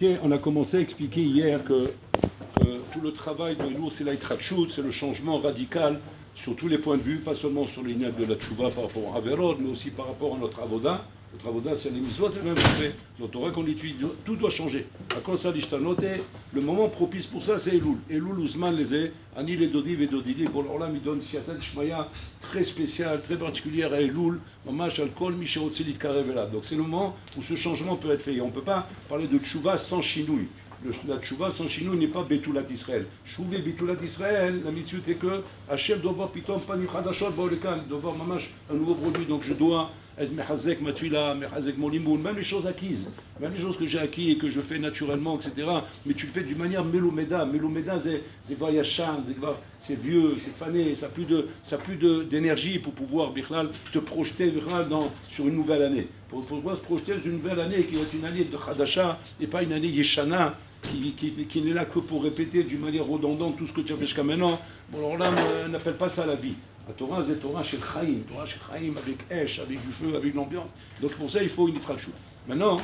On a commencé à expliquer hier que tout le travail de nous, c'est l'Aïtratchout, c'est le changement radical sur tous les points de vue, pas seulement sur les lignes de la Tchouva par rapport à Averod, mais aussi par rapport à notre Avoda. Notre Avoda, c'est les mitzvot et même notre Torah qu'on étudie, tout doit changer. À quoi ça le moment propice pour ça, c'est Elul. Elul, Ousmane, les est, Ani, les Dodiv et Dodili, pour l'Orlam, il donne Siatat Shmaya très spéciale, très particulière à Elul, Mamash, Alkol, Mishaotselit Karevela. Donc c'est le moment où ce changement peut être fait. Et on ne peut pas parler de Tchouva sans chinouille. La tchouva sans chinou n'est pas Betoulat Israël. Chouvé Betoulat Israël, la mitzvah est que Hachem doit voir pitom panim chadashot baolekal, doit voir mamash un nouveau produit. Donc je dois être mehazek ma tuila, mehazek mon limoun, même les choses acquises, même les choses que j'ai acquis et que je fais naturellement, etc. Mais tu le fais d'une manière melomeda. Melomeda, c'est vayachan, c'est vieux, c'est fané, ça n'a plus d'énergie pour pouvoir bichlal, te projeter bichlal, sur une nouvelle année. Pour pouvoir se projeter dans une nouvelle année qui va être une année de Khadasha et pas une année Yeshana qui n'est là que pour répéter d'une manière redondante tout ce que tu as fait jusqu'à maintenant. Bon, alors là, on n'appelle pas ça la vie. La Torah, c'est Torah chez Chaim, avec Esh, avec du feu, avec l'ambiance. Donc pour ça, il faut une itrachou. Maintenant,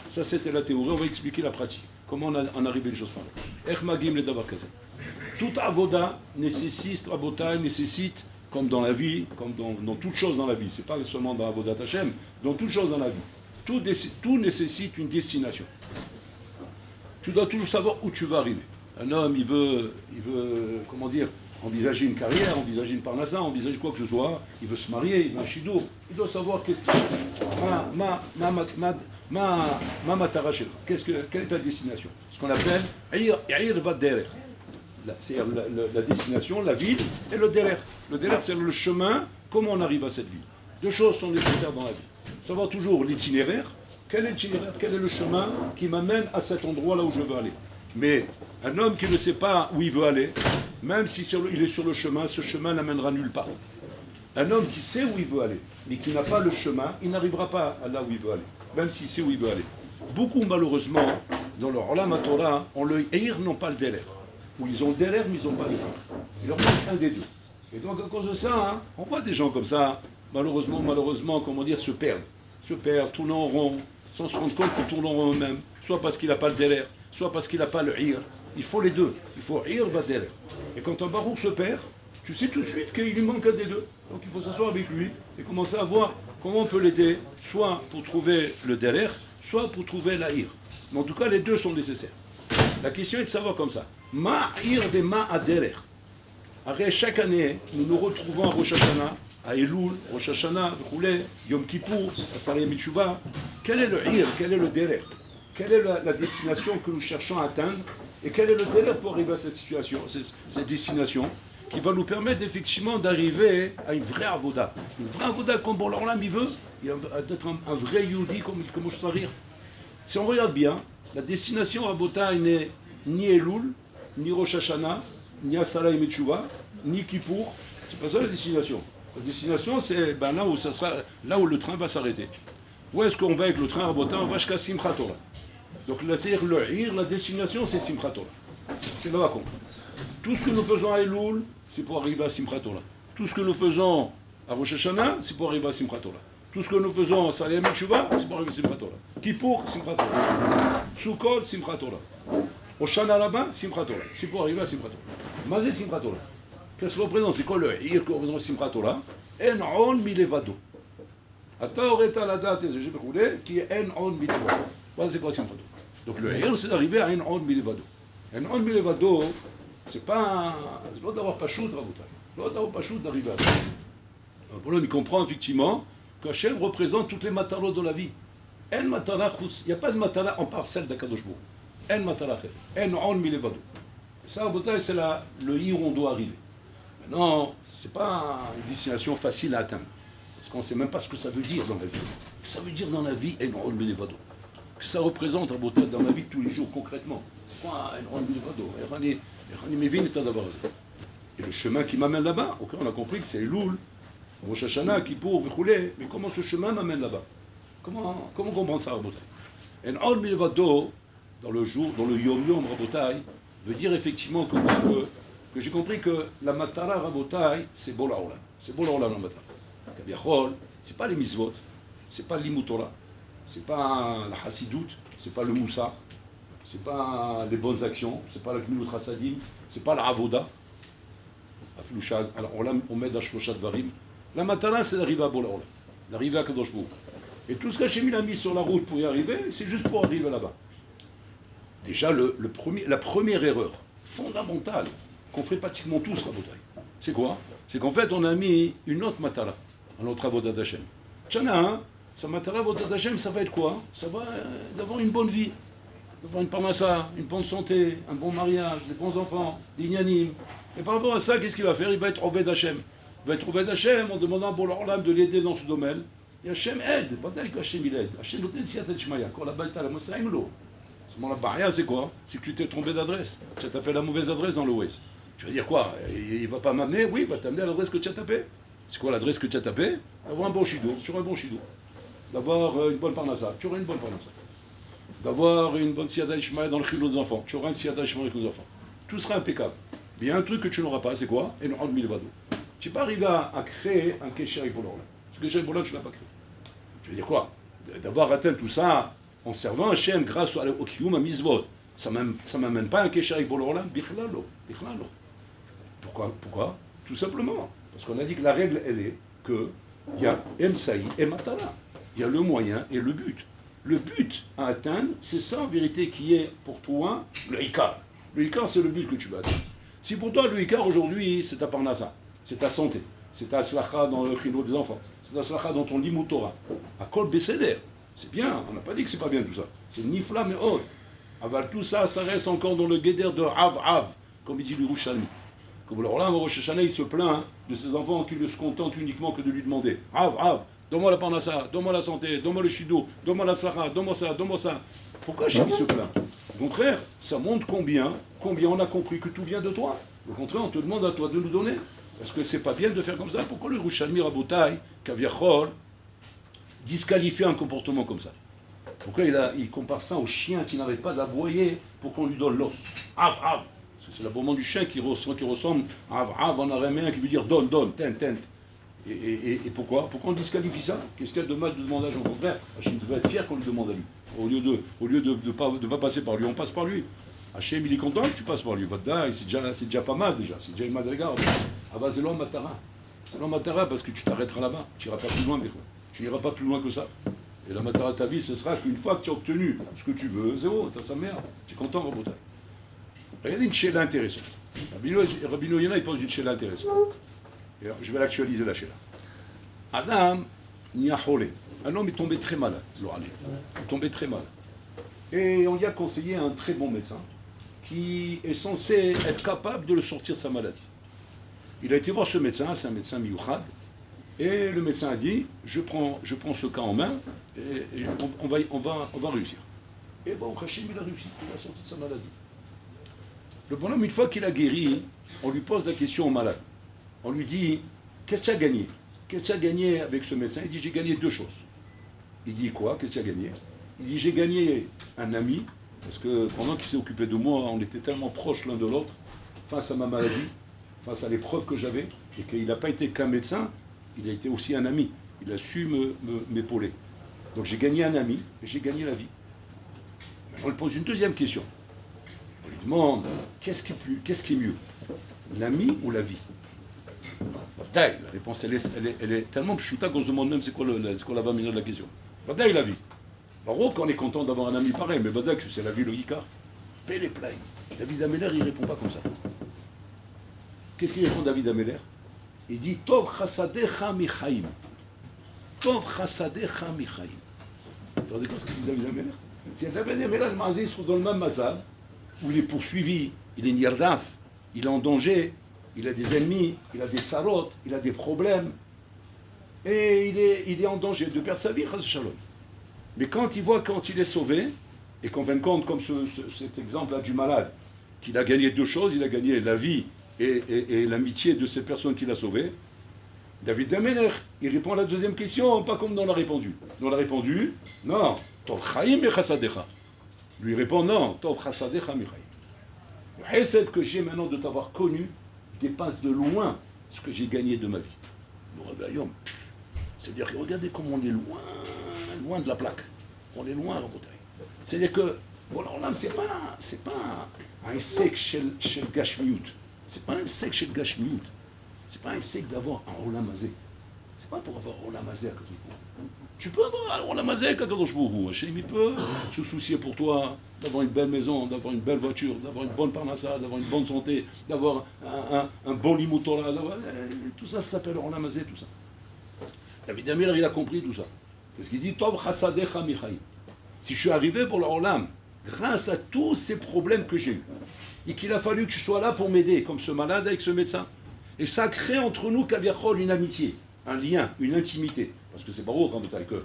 ça c'était la théorie, on va expliquer la pratique. Comment on a arrivé les choses par là. Ech magim le davar kaze. Toute avoda nécessite, rabotai nécessite, comme dans la vie, comme dans toute chose dans la vie, c'est pas seulement dans Avodat Hashem, dans toute chose dans la vie. Tout nécessite une destination. Tu dois toujours savoir où tu vas arriver. Un homme, il veut comment dire, envisager une carrière, envisager une parnassa, envisager quoi que ce soit, il veut se marier, il veut un chidour, il doit savoir qu'est-ce que ma matara shel. Quelle est ta destination? Ce qu'on appelle Yair va derech. C'est-à-dire la destination, la ville et le derech. Le derech, c'est le chemin, comment on arrive à cette ville. Deux choses sont nécessaires dans la vie. Savoir toujours l'itinéraire. Quel est l'itinéraire? Quel est le chemin qui m'amène à cet endroit là où je veux aller? Mais un homme qui ne sait pas où il veut aller, même si il est sur le chemin, ce chemin n'amènera nulle part. Un homme qui sait où il veut aller, mais qui n'a pas le chemin, il n'arrivera pas à là où il veut aller, même s'il sait où il veut aller. Beaucoup, malheureusement, dans leur Olam Torah, on le Eir n'ont pas le délai. Ou ils ont le délai, mais ils n'ont pas le délai. Il leur manque un des deux. Et donc, à cause de ça, on voit des gens comme ça, malheureusement, comment dire, se perdent, tournent en rond, sans se rendre compte qu'ils tournent en rond eux-mêmes, soit parce qu'il n'a pas le délai, soit parce qu'il n'a pas le ir. Il faut les deux. Il faut ir va délai. Et quand un barouk se perd, tu sais tout de suite qu'il lui manque un des deux. Donc il faut s'asseoir avec lui et commencer à voir comment on peut l'aider, soit pour trouver le délai, soit pour trouver la ir. Mais en tout cas, les deux sont nécessaires. La question est de savoir comme ça. Ma ir de ma aderer. Après, chaque année, nous nous retrouvons à Rosh Hashanah, à Elul, Rosh Hashanah, Yom Kippour, à Sareh Mitzvah. Quel est le ir? Quel est le délai? Quelle est la destination que nous cherchons à atteindre? Et quel est le délai pour arriver à cette situation, cette destination, qui va nous permettre effectivement d'arriver à une vraie avoda. Une vraie avoda comme bon l'Olam il veut, d'être un vrai Yehudi comme je sais rire. Si on regarde bien, la destination Avota n'est ni Elul, ni Rosh Hashanah, ni Asara et Metchouva, ni Kippour. C'est pas ça la destination. La destination, c'est là où le train va s'arrêter. Où est-ce qu'on va avec le train Avota? On va jusqu'à Simchat Torah. Donc c'est-à-dire la destination, c'est Simchat Torah. C'est là qu'on. Tout ce que nous faisons à Elul, c'est pour arriver à Simchat Torah. Tout ce que nous faisons à Rosh Hashanah, c'est pour arriver à Simchat Torah. Tout ce que nous faisons à Saleh Metshuva, c'est pour arriver à Simchat Torah. Kippour, Simchat Torah. Sukkot, Simchat Torah. Oshana là-bas, Simchat Torah. C'est pour arriver à Simchat Torah. Mazé Simchat Torah. Qu'est-ce que ça représente? C'est quoi le ir que représente Simchat Torah? En on milevado. Ata oreta la date, j'ai roulé, qui est en on milevado. Voilà, c'est quoi Simchat Torah? Donc le ir, c'est d'arriver à en on milevado. En on milevado, c'est pas d'avoir pas chaud, c'est pas d'avoir pas chaud d'arriver à ça. Voilà, on comprend effectivement qu'Hachem représente toutes les matarot de la vie. Il n'y a pas de matara en part celle d'Akadosh Baruch Hu. En matara en on milevado. Ça, c'est le ir où on doit arriver. Maintenant, c'est pas une destination facile à atteindre. Parce qu'on ne sait même pas ce que ça veut dire dans la vie. Ça veut dire dans la vie en on milevado. Que ça représente dans la vie de tous les jours concrètement. C'est quoi en on milevado? Et le chemin qui m'amène là-bas, ok, on a compris que c'est Elul, Rosh Hashanah, Kippour, Vechulé, mais comment ce chemin m'amène là-bas? Comment on comprend ça, Rabotai? En Ol Milvado, dans le Yom Yom, Rabotai, veut dire effectivement que j'ai compris que la Matara, Rabotai, c'est Bola Olam. C'est Bola Olam, la Matara. Kaviachol, c'est pas les Mitzvot, c'est pas l'Imut Torah, c'est pas la Hassidout, c'est pas le Moussa. c'est pas les bonnes actions, c'est pas la Gmilut Chassadim, c'est pas la Avoda. Alors on met dans Shloshat Varim. La matana, c'est d'arriver à Bola Olam, d'arriver à Kadosh Baruch. Et tout ce qu'Hachem il a mis sur la route pour y arriver, c'est juste pour arriver là-bas. Déjà, la première erreur fondamentale qu'on fait pratiquement tous, Rabotai, c'est quoi? C'est qu'en fait, on a mis une autre matala à notre Avodat Hashem. Tchana, sa matala Avodat Hashem, ça va être quoi? Ça va d'avoir une bonne vie, d'avoir une parnassa, une bonne santé, un bon mariage, des bons enfants, des ignanim. Et par rapport à ça, qu'est-ce qu'il va faire? Il va être Oved Hashem. Il va être Oved Hashem en demandant pour l'Orlam de l'aider dans ce domaine. Et Hashem aide. Pas que Hashem il aide. Hashem nous aide si Hashem Shmaya. Quand la baïta la Mosaïm l'eau. La barrière, c'est quoi? C'est que tu t'es trompé d'adresse. Tu as tapé la mauvaise adresse dans le Waze. Tu vas dire quoi? Il va pas m'amener? Oui, il va t'amener à l'adresse que tu as tapée. C'est quoi l'adresse que tu as tapée? D'avoir un bon chido, tu auras un bon chido. D'avoir une bonne parnassa, tu auras une bonne parnassa. D'avoir une bonne siyada ishmael dans le chilo des enfants, tu auras une siyada ishmael avec les enfants. Tout sera impeccable. Mais il y a un truc que tu n'auras pas, c'est quoi? Et non, milvado. Tu n'es pas arrivé à créer un kécher avec Bola Olam. Ce kécher avec Bola Olam, tu ne l'as pas créé. Tu veux dire quoi? D'avoir atteint tout ça en servant Hachem grâce au kiyum à misvot. Ça ne m'amène pas un kécher avec Bola Olam, bichlalo. Pourquoi? Tout simplement. Parce qu'on a dit que la règle, elle est qu'il y a Emsaï et Matara. Il y a le moyen et le but. Le but à atteindre, c'est ça en vérité qui est pour toi le Ikar. Le Ikar, c'est le but que tu vas atteindre. Si pour toi le Ikar aujourd'hui, c'est ta parnassa, c'est ta santé, c'est ta slacha dans le chino des enfants, c'est ta slacha dans ton limut Torah, à kol beseder, c'est bien, on n'a pas dit que c'est pas bien tout ça. C'est nifla mais or. Aval tout ça, ça reste encore dans le guéder de Av, comme il dit le Rouchani. Comme le Roland Rosh Hashanah, il se plaint de ses enfants qui ne se contentent uniquement que de lui demander Av, donne-moi la parnassa, donne-moi la santé, donne-moi le shido, donne-moi la slacha, donne-moi ça. Pourquoi Hachem se plaint? Au contraire, ça montre combien on a compris que tout vient de toi. Au contraire, on te demande à toi de nous donner. Est-ce que c'est pas bien de faire comme ça? Pourquoi le Rouchani Rabotai, Kaviachol, disqualifie un comportement comme ça? Pourquoi il compare ça au chien qui n'arrête pas d'aboyer pour qu'on lui donne l'os? Av. C'est l'aboiement du chien qui ressemble à av en araméen qui veut dire donne, tente. Et pourquoi on disqualifie ça? Qu'est-ce qu'il y a de mal de demander à Jean? Au contraire, Hachem devrait être fier qu'on lui demande à lui. Au lieu de pas passer par lui, on passe par lui. Hachem, il est content que tu passes par lui. C'est déjà pas mal déjà. C'est déjà une madriga. C'est l'homme matara. C'est l'homme matara parce que tu t'arrêteras là-bas. Tu n'iras pas plus loin, tu n'iras pas plus loin que ça. Et la matara de ta vie, ce sera qu'une fois que tu as obtenu ce que tu veux, zéro, t'as sa mère. Tu es content, Rabotai. Regardez une chéla intéressante. Rabbeinu Yonah, il pose une chéla intéressante. Et alors, je vais l'actualiser la chéla. Adam Niachole. Un homme est tombé très malade. Il est tombé très malade. Et on lui a conseillé un très bon médecin qui est censé être capable de le sortir de sa maladie. Il a été voir ce médecin, c'est un médecin miyuchad, et le médecin a dit je prends ce cas en main et on va réussir. Et bon, Hachem, il a réussi, il a sorti de sa maladie. Le bonhomme, une fois qu'il a guéri, on lui pose la question au malade. On lui dit, qu'est-ce que tu as gagné? Qu'est-ce que tu as gagné avec ce médecin? Il dit, j'ai gagné 2 choses. Il dit, quoi? Qu'est-ce que tu as gagné? Il dit, j'ai gagné un ami, parce que pendant qu'il s'est occupé de moi, on était tellement proches l'un de l'autre, face à ma maladie, face à l'épreuve que j'avais, et qu'il n'a pas été qu'un médecin, il a été aussi un ami. Il a su m'épauler. Donc j'ai gagné un ami, et j'ai gagné la vie. Maintenant, on lui pose une deuxième question. On lui demande, qu'est-ce qui est mieux? L'ami ou la vie? La réponse, elle est tellement pchouta qu'on se demande même c'est quoi la valeur de la question. Badaï, la vie. Baroque, on est content d'avoir un ami pareil, mais Badaï, c'est la vie, le Yikar. Paix les plaines. David Ameller, il ne répond pas comme ça. Qu'est-ce qu'il répond, David Ameller? Il dit, Tov chassadecha michaim. Tov chassadecha michaim. Vous vous rendez compte ce qu'il dit David Ameller? C'est David Ameller, il se trouve dans le même mazal, où il est poursuivi, il est nirdaf, il est en danger, il a des ennemis, il a des tsarot, il a des problèmes, et il est en danger de perdre sa vie, chas shalom. Mais quand il est sauvé, et qu'on va compte, comme cet exemple-là du malade, qu'il a gagné 2 choses, il a gagné la vie et l'amitié de ces personnes qu'il a sauvées, David Ameller, il répond à la deuxième question, pas comme on l'a répondu. On l'a répondu, non, Tov chaim et chassadecha. Lui il répond, non, Tov chassadecha michaim. Le chesed que j'ai maintenant de t'avoir connu dépasse de loin ce que j'ai gagné de ma vie. Le réveillon. C'est-à-dire que regardez comme on est loin de la plaque. On est loin, Rabotai. C'est-à-dire que Bon, alors là, c'est pas un sec chez le Gashmiut. C'est pas un sec chez le Gashmiut. C'est pas un sec d'avoir un Olam Hazeh. C'est pas pour avoir Olam Hazeh à Kadosh Baruch Hu. Tu peux avoir un Olam Hazeh à Kadosh Baruch Hu. Hachem, il peut se soucier pour toi d'avoir une belle maison, d'avoir une belle voiture, d'avoir une bonne parnassa, d'avoir une bonne santé, d'avoir un bon limut Torah. Tout ça, ça s'appelle Olam Hazeh, tout ça. David Amir, il a compris tout ça. Qu'est-ce qu'il dit? Tov chasadecha michaim. Si je suis arrivé pour le Olam, grâce à tous ces problèmes que j'ai eus, et qu'il a fallu que tu sois là pour m'aider, comme ce malade avec ce médecin, et ça crée entre nous, Kaviachol, une amitié, un lien, une intimité. Parce que c'est pas beau, que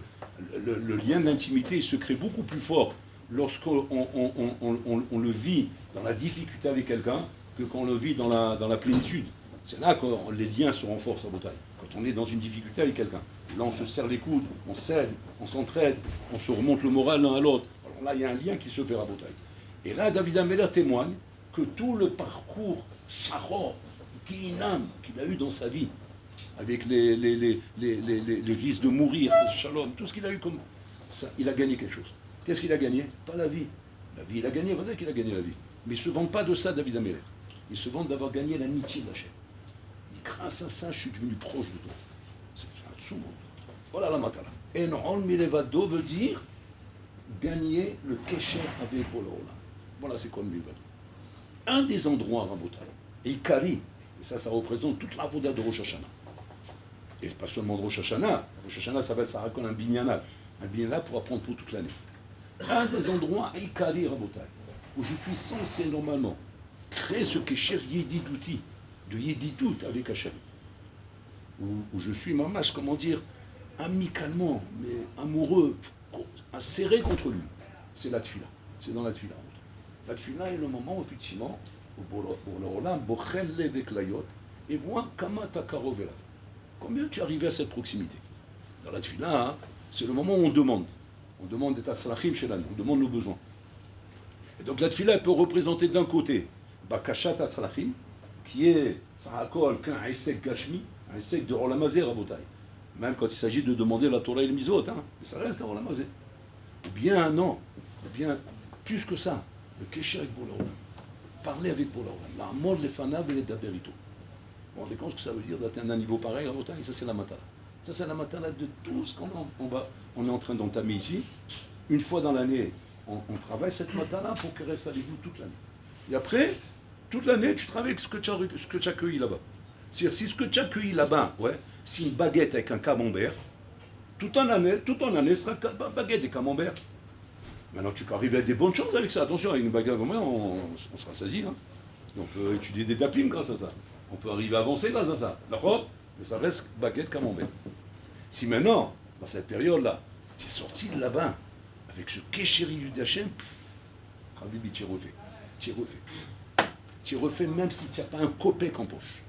le lien d'intimité il se crée beaucoup plus fort lorsqu'on on le vit dans la difficulté avec quelqu'un que quand on le vit dans la plénitude. C'est là que les liens se renforcent à Botaï. Quand on est dans une difficulté avec quelqu'un. Là, on se serre les coudes, on s'aide, on s'entraide, on se remonte le moral l'un à l'autre. Alors là, il y a un lien qui se fait à Botaï. Et là, David Ameller témoigne que tout le parcours Shachor, Kiinam, qu'il a eu dans sa vie, avec les risques de mourir, Shalom, tout ce qu'il a eu comme ça, il a gagné quelque chose. Qu'est-ce qu'il a gagné? Pas la vie. La vie, il a gagné, vrai qu'il a gagné la vie. Mais il ne se vante pas de ça, David Ameller. Il se vante d'avoir gagné l'amitié d'Hachem. Grâce à ça, je suis devenu proche de toi. C'est un dessous. Voilà la matala. En'ol milevado veut dire gagner le kesher avec Bolo Olam. Voilà, c'est comme milevado. Un des endroits, Rabotai, et Ikari, et ça représente toute la voda de Rosh Hashanah. Et pas seulement de Rosh Hashanah. Rosh Hashanah, ça raconte un binyanav. Un binyanav pour apprendre pour toute l'année. Un des endroits, Ikari, Rabotai, où je suis censé normalement créer ce kesher yedidouti, de yedidut avec Hachem. Où je suis mamash, comment dire, amicalement, mais amoureux, serré contre lui. C'est la tfila. C'est dans la tfila. La tfila est le moment où, effectivement, pour le Olam, bochel levek layot, et voit kama takarov elav. Combien tu es arrivé à cette proximité? Dans la tfila, hein, c'est le moment où on demande. On demande des taslachim chez l'âne, on demande nos besoins. Et donc la tfila peut représenter d'un côté bakashat taslachim, qui est Sahakol, qu'un Aïsek Gashmi, un Aïsek de Olam Hazeh Rabotai. Même quand il s'agit de demander la Torah et le Mizvot, hein, mais ça reste à Olam Hazeh. Ou bien non, ou bien plus que ça, le Kesher avec Bola Olam. Parler avec Bola Olam. La mort les fanav et les daberito. Vous vous rendez compte ce que ça veut dire d'atteindre un niveau pareil Rabotai? Et ça c'est la matala. Ça c'est la matala de tout ce on est en train d'entamer ici. Une fois dans l'année, on travaille cette matala pour qu'elle reste avec vous toute l'année. Et après, toute l'année, tu travailles avec ce que tu as cueilli là-bas. C'est-à-dire, si ce que tu as cueilli là-bas, c'est une baguette avec un camembert, toute en année, ce sera baguette et camembert. Maintenant, tu peux arriver à des bonnes choses avec ça. Attention, avec une baguette camembert, on sera saisi. Hein. On peut étudier des dapim grâce à ça. On peut arriver à avancer grâce à ça. D'accord? Mais ça reste baguette camembert. Si maintenant, dans cette période-là, tu es sorti de là-bas avec ce kéchéri du Dachem, Habibi, tu es refait. Tu es refait. Tu refais même si tu n'as pas un copec en poche.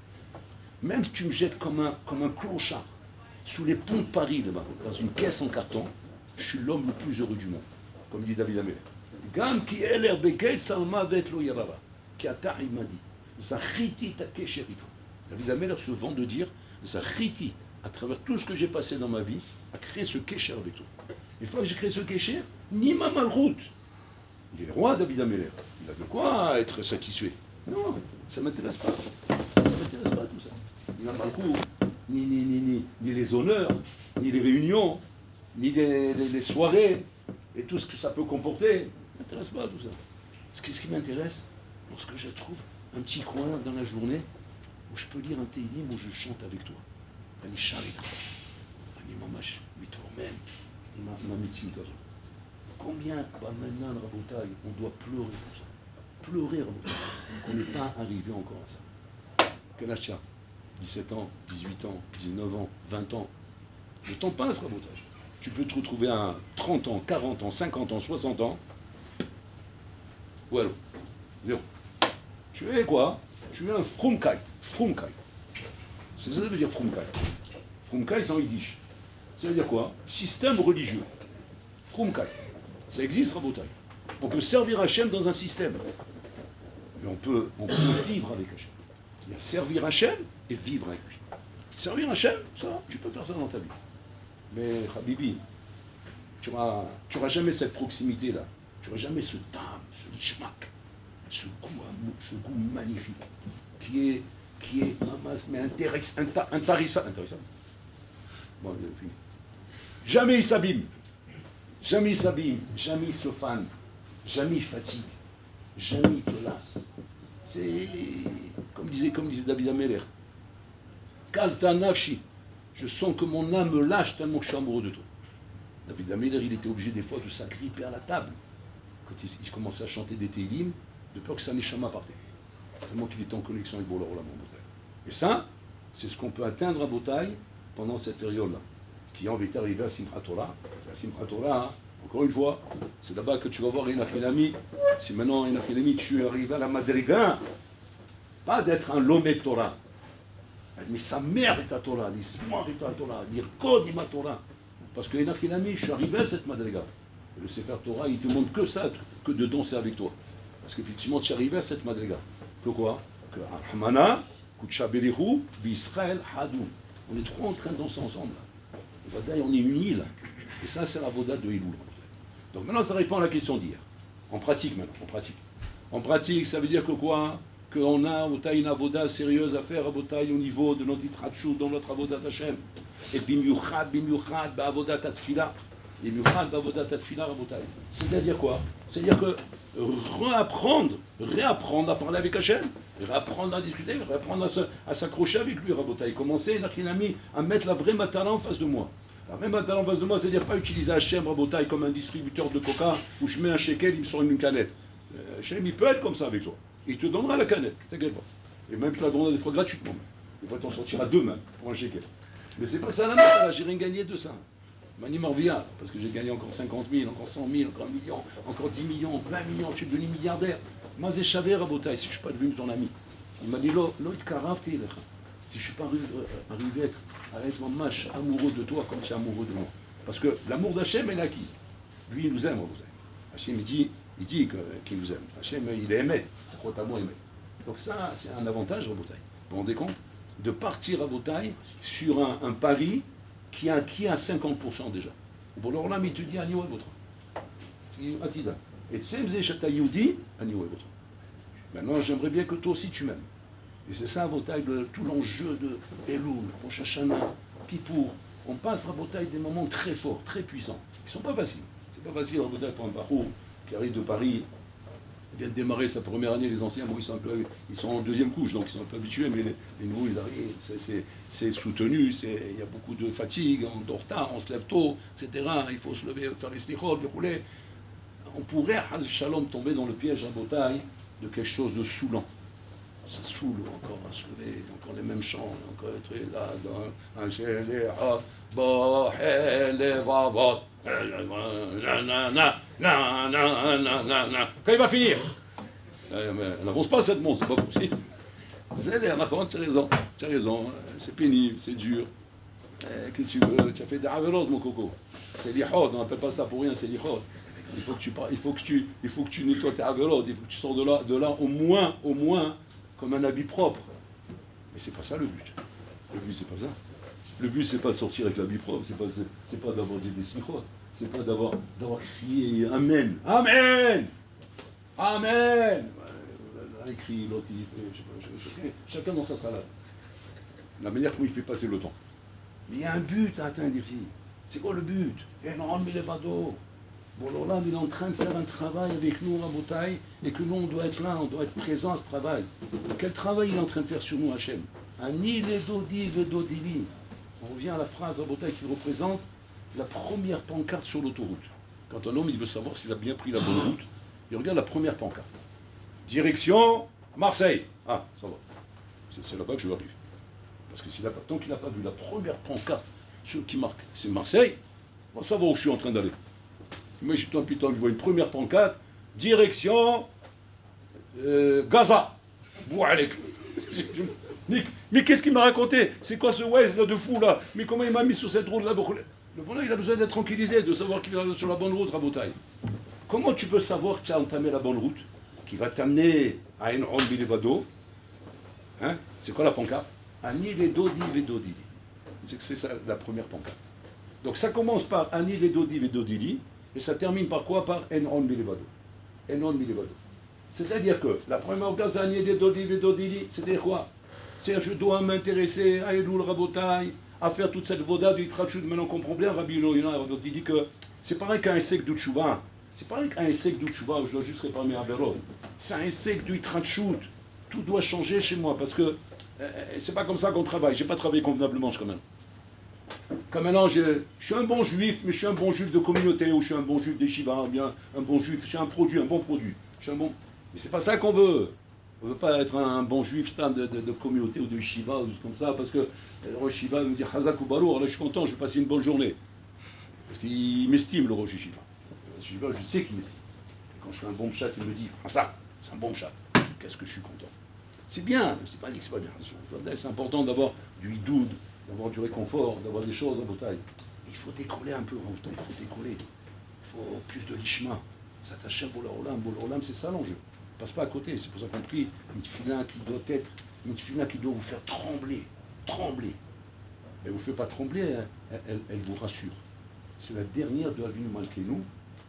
Même si tu me jettes comme un clochard sous les ponts de Paris, là-bas, dans une caisse en carton, je suis l'homme le plus heureux du monde. Comme dit David Ameller. Gam ki eler begel salma vet lo yarava. Ki ata il m'a dit. Zachiti ta kesherito. David Ameller se vend de dire Zachiti, à travers tout ce que j'ai passé dans ma vie, à créer ce kesher avec toi. Une fois que j'ai créé ce kesher, ni ma malroute. Il est roi, David Ameller. Il a de quoi être satisfait. Non, ça ne m'intéresse pas. Ça ne m'intéresse pas tout ça. Ni la malroute, ni les honneurs, ni les réunions, ni les soirées, et tout ce que ça peut comporter. Ça ne m'intéresse pas tout ça. Ce qui m'intéresse, lorsque je trouve un petit coin dans la journée où je peux lire un télim où je chante avec toi. Ani charitra, ani mamash, mitormen, ma mitzioutazo. Combien, maintenant, Rabotai, on doit pleurer pour ça. Pleurer, Rabotai. On n'est pas arrivé encore à ça. Quel âge tu as? 17 ans, 18 ans, 19 ans, 20 ans. Le temps passe, Rabotai. Tu peux te retrouver à 30 ans, 40 ans, 50 ans, 60 ans. Voilà. Zéro. Tu es quoi? Tu es un frumkeit. Frumkeit. C'est ça que veut dire frumkeit. Frumkeit, c'est en yiddish. Ça veut dire quoi? Système religieux. Frumkeit. Ça existe, Rabotai. On peut servir Hachem dans un système. Mais on peut vivre avec Hachem. Il y a servir Hachem et vivre avec lui. Servir Hachem, ça, tu peux faire ça dans ta vie. Mais, Habibi, tu n'auras jamais cette proximité-là Tu n'auras jamais ce tam, ce lishmak, ce goût magnifique, qui est mais intarissable. Bon, fini. Jamais il s'abîme, jamais il se fane, jamais il fatigue, jamais il te lasse. C'est comme disait David Ameller. Kalta nafshi. Je sens que mon âme me lâche tellement que je suis amoureux de toi. David Ameller, il était obligé des fois de s'agripper à la table quand il commençait à chanter des télim, de peur que sa neshama partait. Tellement qu'il était en connexion avec Bola Olam. Et ça, c'est ce qu'on peut atteindre à Botaï pendant cette période-là, qui est en vérité arrivé à Simchat Torah. À Simchat Torah, encore une fois, c'est là-bas que tu vas voir Inachilami. Si maintenant, Inachilami, tu arrives à la Madriga, pas d'être un Lomé Torah, mais sa mère est à Torah, l'histoire est à Torah, l'irkod est à Torah. Parce que Inachilami, je suis arrivé à cette Madriga. Et le Sefer Torah, il te montre que ça, que de danser avec toi. Parce qu'effectivement, tu es arrivé à cette Madriga. Pourquoi? Que Arhamana, Kutsha Belihu, V'Israël Hadou. On est trois en train de danser ensemble. Et on est unis là. Et ça, c'est la voda de Elul. Donc maintenant, ça répond à la question d'hier. En pratique maintenant, en pratique. En pratique, ça veut dire que quoi? Qu'on a une avoda sérieuse à faire à Botaï au niveau de notre itrachou, dans notre avoda Hashem. Et bimiuchad, ba'avoda tatfila. Bimiuchad, ba'avoda tatfila à Botaï. C'est-à-dire quoi? C'est-à-dire que réapprendre à parler avec Hashem, réapprendre à discuter, réapprendre à s'accrocher avec lui, Rabotaï. Commencer, à mettre la vraie matala en face de moi. La vraie matala en face de moi, c'est-à-dire pas utiliser Hashem, Rabotaï, comme un distributeur de coca, où je mets un shekel, il me sort une canette. Hashem, il peut être comme ça avec toi. Il te donnera la canette, t'inquiète pas. Et même tu la donneras des fois gratuitement. Des fois, tu en sortiras deux même, pour un shekel. Mais c'est pas ça la matala, j'ai rien gagné de ça. Mani Marvia, parce que j'ai gagné encore 50 000, encore 100 000, encore 1 million, encore 10 millions, 20 millions, je suis devenu milliardaire. Moi, j'ai chavé Rabotaï, si je ne suis pas devenu ton ami. Il m'a dit, si je ne suis pas arrivé à être mâche amoureux de toi comme tu es amoureux de moi. Parce que l'amour d'Hachem est acquise. Lui, il nous aime, Rabotaï. Hachem, il dit qu'il nous aime. Hachem, il est aimé. C'est quoi à moi aimé. Donc ça, c'est un avantage, Rabotaï. Vous vous rendez compte? De partir Rabotaï sur un pari qui a acquis à 50% déjà. Bon, alors là, il te dit, Aniwa votre. Atida. Et Tsemze Shata Yehudi, Aniwa votre. Maintenant, j'aimerais bien que toi aussi tu m'aimes. Et c'est ça, Rabotaï, tout l'enjeu de Elul, Rosh Hashanah, Kippour. On passe, Rabotaï, des moments très forts, très puissants. Ils ne sont pas faciles. C'est pas facile, Rabotaï, pour un parcours qui arrive de Paris. Il vient de démarrer sa première année, les anciens, bon, ils sont en deuxième couche, donc ils sont un peu habitués, mais les nouveaux, ils arrivent, c'est soutenu, il y a beaucoup de fatigue, on dort tard, on se lève tôt, etc. Il faut se lever, faire les slichot, dérouler. On pourrait, Haz Shalom, tomber dans le piège à Botaï de quelque chose de saoulant. Ça saoule encore à se lever, encore les mêmes chants, encore être là, dans un chéléa, quand il va finir, elle n'avance pas cette montre, c'est pas possible. Tu as raison, c'est pénible, c'est dur. Que tu veux, tu as fait des averot, mon coco. C'est l'ihod, on n'appelle pas ça pour rien, c'est l'ihod. Il faut que tu nettoies tes averot, il faut que tu sors de là au moins, comme un habit propre. Mais c'est pas ça le but. Le but, c'est pas ça. Le but, c'est pas de sortir avec l'habit propre, c'est pas d'avoir des slichot, c'est pas d'avoir crié Amen. Amen. Amen. Il crie, l'autre, il fait, chacun dans sa salade. La manière dont il fait passer le temps. Mais il y a un but à atteindre ici. C'est quoi le but? Et non, mais les vados. Bon, alors là, il est en train de faire un travail avec nous, Rabotaï, et que nous, on doit être là, on doit être présent à ce travail. Quel travail il est en train de faire sur nous, Hachem? Ani le dodi vedodili. On revient à la phrase Rabotaï qui représente la première pancarte sur l'autoroute. Quand un homme il veut savoir s'il a bien pris la bonne route, il regarde la première pancarte. Direction Marseille. Ah, ça va. C'est là-bas que je vais arriver. Parce que tant qu'il n'a pas vu la première pancarte qui marque c'est Marseille, on va savoir où je suis en train d'aller. Imagine-toi, putain, il voit une première pancarte, direction Gaza. Mais qu'est-ce qu'il m'a raconté? C'est quoi ce Waze là de fou là? Mais comment il m'a mis sur cette route là? Le bonheur, il a besoin d'être tranquillisé, de savoir qu'il est sur la bonne route, Rabotaï. Comment tu peux savoir que tu as entamé la bonne route, qui va t'amener à une ronde bilevado? Hein? C'est quoi la pancarte? Ani les dodi vedodili. C'est ça la première pancarte. Donc ça commence par Ani les dodi vedodili, Et ça termine par quoi? Par Enon Milevado. Enon Milevado. C'est-à-dire que la première gazanie des Dodi Vedodili, c'était quoi? C'est je dois m'intéresser à Elul Rabotai, à faire toute cette voda du Yitrachut. Maintenant, on comprend bien, Rabbi Elohim, il dit que c'est pareil qu'un sec de Tchouva. C'est pareil qu'un sec de Tchouva où je dois juste réparer mes avéros. C'est un sec du Yitrachut. Tout doit changer chez moi parce que c'est pas comme ça qu'on travaille. J'ai pas travaillé convenablement jusqu'à maintenant. Comme maintenant, je suis un bon juif, mais je suis un bon juif de communauté, ou je suis un bon juif des Shiva, ou bien un bon juif, je suis un produit, un bon produit. Je suis un bon... Mais c'est pas ça qu'on veut. On ne veut pas être un bon juif stam de communauté ou de Shiva, ou comme ça, parce que le Rosh Shiva me dit Hazak ou Barour, là je suis content, je vais passer une bonne journée. Parce qu'il m'estime, le Rosh Shiva. Le Shiva, je sais qu'il m'estime. Quand je fais un bon chat, il me dit ah, ça, c'est un bon chat. Qu'est-ce que je suis content. C'est bien, je ne sais pas dit que c'est pas bien. C'est important d'avoir du hidoud, d'avoir du réconfort, d'avoir des choses en bouteille. Il faut décoller un peu en bouteille, il faut décoller. Il faut plus de lishma. S'attacher à Boularolam. Boularolam, c'est ça l'enjeu. Passe pas à côté. C'est pour ça qu'on prie une tefila qui doit être, une tefila qui doit vous faire trembler. Trembler. Elle ne vous fait pas trembler, elle vous rassure. C'est la dernière de Avinu Malkeinu.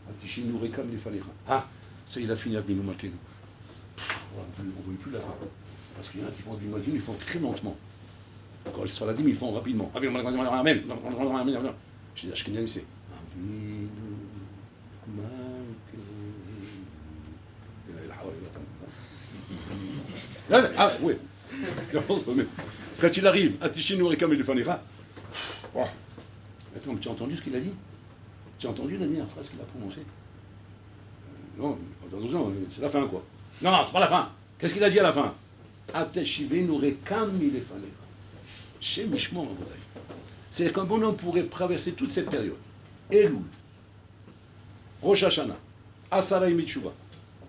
Atishinu Rekam Nefalecha. Ah, ça il a fini Avinu Malkeinu. On ne voit plus la fin. Parce qu'il y en a qui font Avinu Malkeinu, ils font très lentement. Quand ils sont la dîme, ils font rapidement. Amen. Je dis Ashkenazim, c'est Avinu Malkeinu. Ah oui. Quand il arrive, Atishinu Rekam Nefalecha. Attends, mais tu as entendu ce qu'il a dit? Tu as entendu la dernière phrase qu'il a prononcée? Non, attention, c'est la fin quoi. Non, c'est pas la fin. Qu'est-ce qu'il a dit à la fin? C'est qu'un bonhomme pourrait traverser toute cette période. Elul, Rosh Hashanah, Asara Yimitshuva,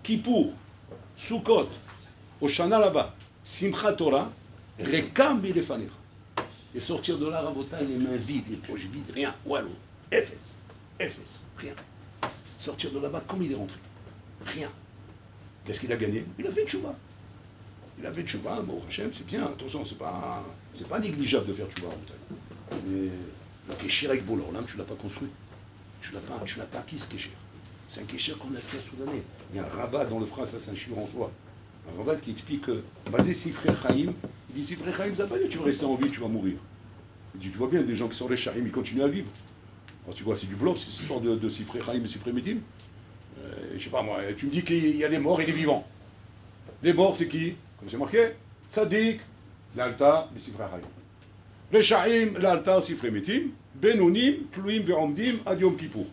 Kippour, Sukkot, Oshana là-bas, Simchat Torah, Rekam Milefanecha. Et sortir de là, Rabotai, les mains vides, les poches vides, rien. Wallo, FS, rien. Sortir de là-bas comme il est rentré. Rien. Qu'est-ce qu'il a gagné? Il a fait tchouva. Il a fait tchouva, bon, Hachem, c'est bien, attention, c'est pas négligeable de faire tchouva. Mais le kéchir avec Boularolam, tu ne l'as pas construit. Tu l'as pas acquis ce kéchir. C'est un kéchir qu'on a fait sous l'année. Il y a un rabat dans le phrase, ça c'est un chivre en soi. Un rabat qui explique que, basé Sifrei Chaim, il dit Sifrei Chaim, ça ne veut pas dire que tu vas rester en vie, tu vas mourir. Il dit, tu vois bien, des gens qui sont les Chaim, ils continuent à vivre. Alors tu vois, c'est du bluff, c'est l'histoire de Sifrei Chaim et Sifrei Mitim. Je sais pas moi, tu me dis qu'il y a les morts et les vivants. Les morts, c'est qui? Comme c'est marqué, Tzadik, l'Alta, les Sifrei Chaim. Les Chaim, l'Alta, Sifrei Mitim, Benonim, Tluim, Ve'omdim, Ad Yom Kippour.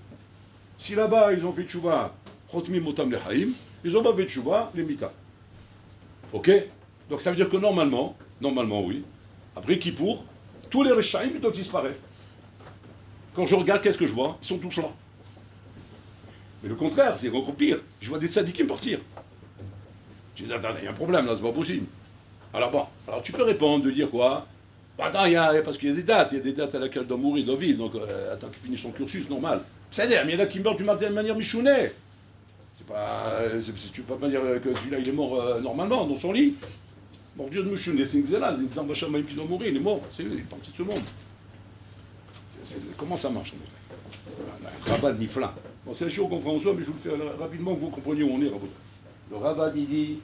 Si là-bas, ils ont fait tchouva, Chotmim Motam les Chaim, ils ont pas fait tchouva, les Mita. Ok? Donc ça veut dire que normalement, oui, après Kippour, tous les Rechaim doivent disparaître. Quand je regarde, qu'est-ce que je vois? Ils sont tous là. Mais le contraire, c'est encore pire. Je vois des sadikim partir. Je dis, attends, il y a un problème là, c'est pas possible. Alors bon, alors tu peux répondre, de dire quoi? Attends, parce qu'il y a des dates à laquelle il doit mourir, il doit vivre, donc attends qu'il finisse son cursus normal. C'est-à-dire, mais il y en a qui meurent de manière michounée. C'est pas. Tu peux pas dire que celui-là il est mort normalement, dans son lit. Bon Dieu de michouné, c'est une xéla, c'est une zambachamaïm qui doit mourir, il est mort, c'est lui, il est parti de ce monde. Comment ça marche? Rabat Nifla. Bon, c'est un chiot qu'on fera en soi, mais je vous le fais rapidement que vous compreniez où on est, Rabat. Le Rabat dit,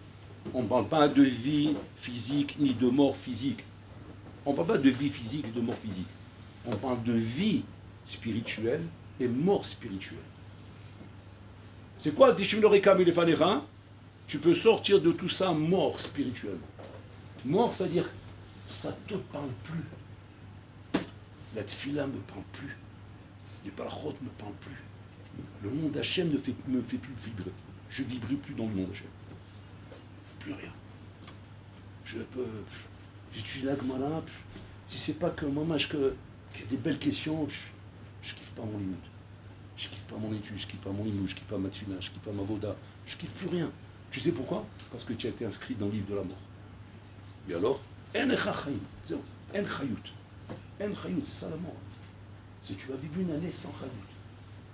on ne parle pas de vie physique ni de mort physique. On ne parle pas de vie physique et de mort physique. On parle de vie spirituelle et mort spirituelle. C'est quoi Tishim Rekam Milefanecha? Tu peux sortir de tout ça mort spirituellement. Mort, c'est-à-dire, ça ne te parle plus. La tfila ne me parle plus. Les parachot ne me parlent plus. Le monde Hachem ne me fait plus vibrer. Je ne vibrerai plus dans le monde Hachem. Plus rien. J'étudie la Gemara. Si c'est pas que moi, qu'il y a des belles questions, je kiffe pas mon limud. Je kiffe pas mon étude, je kiffe pas mon limud, je kiffe pas ma tfila, je kiffe pas ma voda. Je kiffe plus rien. Tu sais pourquoi? Parce que tu as été inscrit dans le livre de la mort. Et alors, en chayut. En chayut, c'est ça la mort. C'est que tu vas vivre une année sans chayut.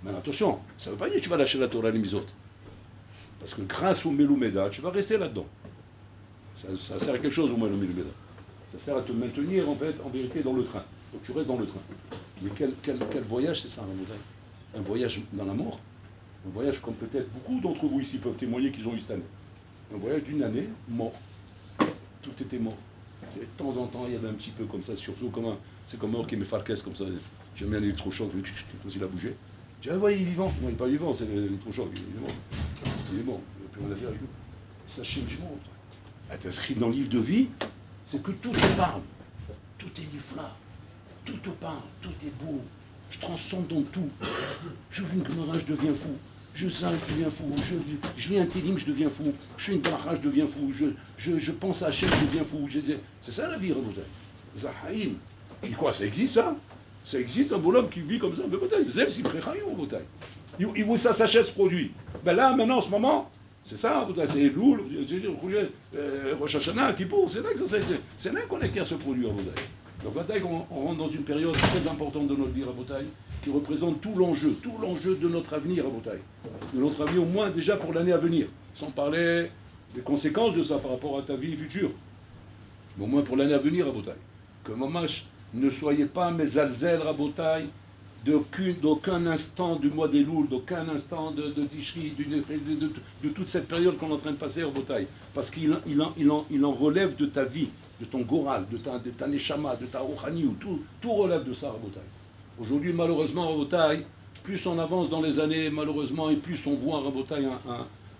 Mais attention, ça ne veut pas dire que tu vas lâcher la Torah et les mitzvot. Parce que grâce au Melumeda, tu vas rester là-dedans. Ça sert à quelque chose au moins le Melumeda. Ça sert à te maintenir en fait, en vérité, dans le train. Donc tu restes dans le train. Mais quel voyage c'est ça, un voyage dans la mort? Un voyage comme peut-être beaucoup d'entre vous ici peuvent témoigner qu'ils ont eu cette année. Un voyage d'une année, mort. Tout était mort. De temps en temps, il y avait un petit peu comme ça, surtout comme un, c'est comme un qui me farcasse comme ça. J'aime bien l'électrochoc, comme s'il a bougé. Je dis, ah ouais, il est vivant. Non, il n'est pas vivant, c'est l'électrochoc, il est mort. Il est mort, il n'y a plus rien à faire avec lui. Sachez que je montre. Être inscrit dans le livre de vie, c'est que tout te parle. Tout est livre là. Tout te parle, tout est beau. Je transcende dans tout. Je vis une caméra, je deviens fou. Je sens, je deviens fou. Je lis un télim, je deviens fou. Je fais une bracha, je deviens fou. Je pense à Hachem, je deviens fou. C'est ça la vie, Rabotai. Zahaïm. Je dis quoi, ça existe ça? Ça existe un bonhomme qui vit comme ça? Mais Rabotai, c'est si préchaïm, Rabotai. Il vous ça s'achète ce produit. Ben là, maintenant, en ce moment, c'est ça, Rabotai, c'est Loul, Rosh Hashanah, Kippour, c'est là que ça c'est là qu'on acquiert ce produit, Rabotai. Donc, Rabotai, on rentre dans une période très importante de notre vie, Rabotai, qui représente tout l'enjeu de notre avenir, Rabotai. De notre avenir, au moins déjà pour l'année à venir, sans parler des conséquences de ça par rapport à ta vie future. Mais au moins pour l'année à venir, Rabotai. Que Mamash, ne soyez pas mes alzel, Rabotai, d'aucun instant du mois des Louls, d'aucun instant de Tishri, de toute cette période qu'on est en train de passer, Rabotai. Parce qu'il en relève de ta vie, de ton goral, de ta neshama, de ta rouhani, tout relève de ça, Rabotai. Aujourd'hui, malheureusement, Rabotai, plus on avance dans les années, malheureusement, et plus on voit, Rabotai,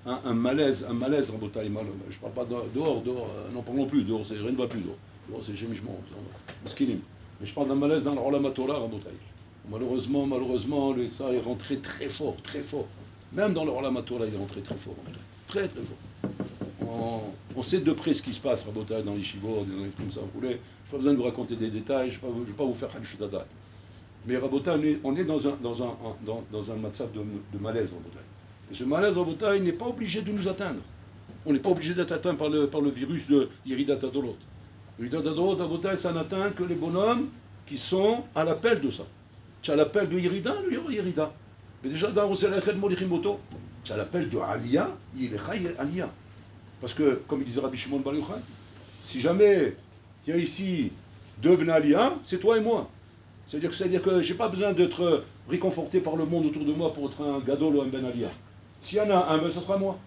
un malaise, Rabotai. Je ne parle pas dehors, n'en parlons plus, dehors, rien ne va plus, dehors c'est gémissement, mais je parle d'un malaise dans le Olam HaTorah, Rabotai. Malheureusement, ça est rentré très fort, très fort. Même dans le Olam HaTorah, il est rentré très fort, Rabotai. Très, très fort. On sait de près ce qui se passe, Rabotai, dans les shivot, des trucs comme ça, vous voulez. Je n'ai pas besoin de vous raconter des détails, je ne vais pas vous faire Hadshutatat. Mais Rabotai, on est dans un matzab de malaise, Rabotai. Et ce malaise, Rabotai, n'est pas obligé de nous atteindre. On n'est pas obligé d'être atteint par le virus de Yeridat Adolot. Yeridat Adolot, Rabotai, ça n'atteint que les bonhommes qui sont à l'appel de ça. Tu as l'appel de Yerida, Yerida. Mais déjà, dans Roselechet Molichimoto, tu as l'appel de Aliyah, Yelecha Aliyah. Parce que, comme il disait Rabbi Shimon Bar Yochai, si jamais il y a ici deux Ben Aliyah, c'est toi et moi. C'est-à-dire que je n'ai pas besoin d'être réconforté par le monde autour de moi pour être un gadol ou un Ben Aliyah. S'il y en a un, ben, ça sera moi.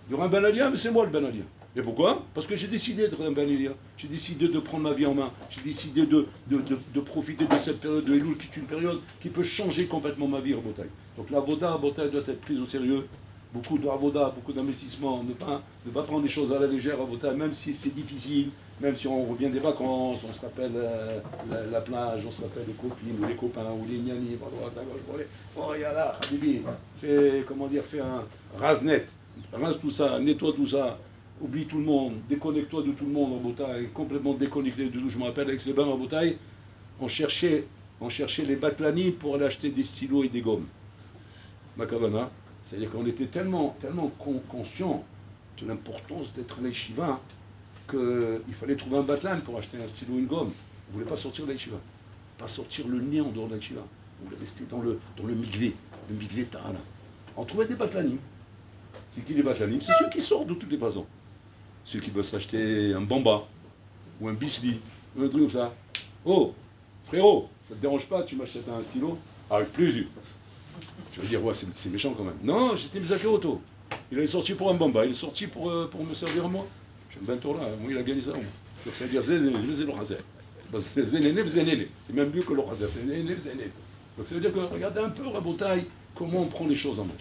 Il y aura un Ben Aliyah, mais c'est moi le Ben Aliyah. Et pourquoi? Parce que j'ai décidé d'être un Ben Aliyah. J'ai décidé de prendre ma vie en main. J'ai décidé de profiter de cette période de Elul, qui est une période qui peut changer complètement ma vie, Rabotai. Donc la Avoda doit être prise au sérieux. Beaucoup de Avoda, beaucoup d'investissement. Ne pas prendre les choses à la légère, Rabotai, même si c'est difficile. Même si on revient des vacances, on se rappelle la plage, on se rappelle les copines ou les copains ou les gnanis, oh yallah, Habibi, fais un rase-net, rase tout ça, nettoie tout ça, oublie tout le monde, déconnecte-toi de tout le monde en Rabotai, complètement déconnecté de tout. Je me rappelle avec ces bains en Rabotai, on cherchait les baklanis pour aller acheter des stylos et des gommes. Makavana, c'est-à-dire qu'on était tellement conscient de l'importance d'être à l'Yeshiva, qu'il fallait trouver un batlan pour acheter un stylo ou une gomme. On ne voulait pas sortir de l'Yeshiva, pas sortir le nez en dehors de l'Yeshiva. On voulait rester dans le mikvé ta'ala. On trouvait des batlanim. C'est qui les batlanim? C'est ceux qui sortent de toutes les façons. Ceux qui veulent s'acheter un bamba, ou un bisli, ou un truc comme ça. Oh, frérot, ça ne te dérange pas, tu m'achètes un stylo? Avec plaisir. Tu vas dire, ouais, c'est méchant quand même. Non, j'étais mis auto. Il est sorti pour un bamba, il est sorti pour me servir moi. Je suis un bentour là, moi il a gagné ça. Donc ça veut dire zénéné, c'est le chazer. C'est zénéné, zénéné. C'est même mieux que le chazer, c'est zénéné, zénéné. Donc ça veut dire que regardez un peu, Rabotai, comment on prend les choses en main.